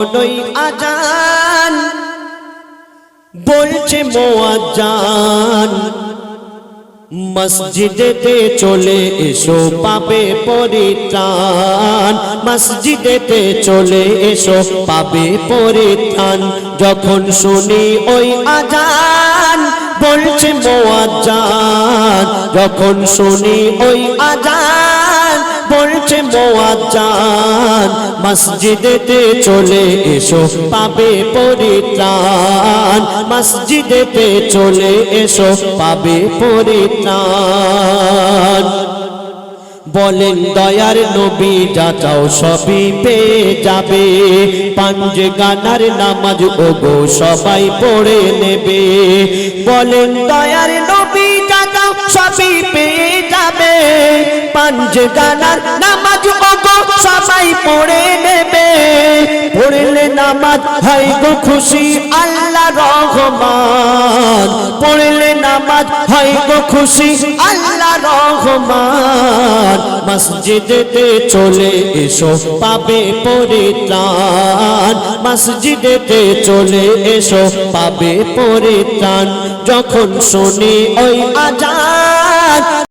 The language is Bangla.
নই আজান বলছে মুয়াজ্জিন, মসজিদেতে চলে এসো পাবে পরিত্রাণ, মসজিদেতে চলে এসো পাবে পরিত্রাণ। যখন শুনি ওই আজান বলছে মুয়াজ্জিন, যখন শুনি ওই আজান বলছে মুয়াজ্জিন, মসজিদেতে চলে এসো পাবে পরিত্রাণ, মসজিদেতে চলে এসো পাবে পরিত্রাণ। বলেন দয়ার নবী যা চাও সবই পেয়ে যাবে, পাঁচ গানার নামাজ ওগো সবাই পড়ে নেবে। বলেন দয়ার নবী যা চাও সবই পেয়ে যাবে, পাঁচ গানার নামাজ ওগো সবাই পড়ে নেবে। পড়লে নামাজ হয় গো খুশি আল্লাহ রহমান, পড়লে নামাজ হয় গো খুশি আল্লাহ রহমান। মসজিদেতে চলে এসো পাবে পরিত্রাণ, মসজিদেতে চলে এসো পাবে পরিত্রাণ। যখন শুনি ওই আজান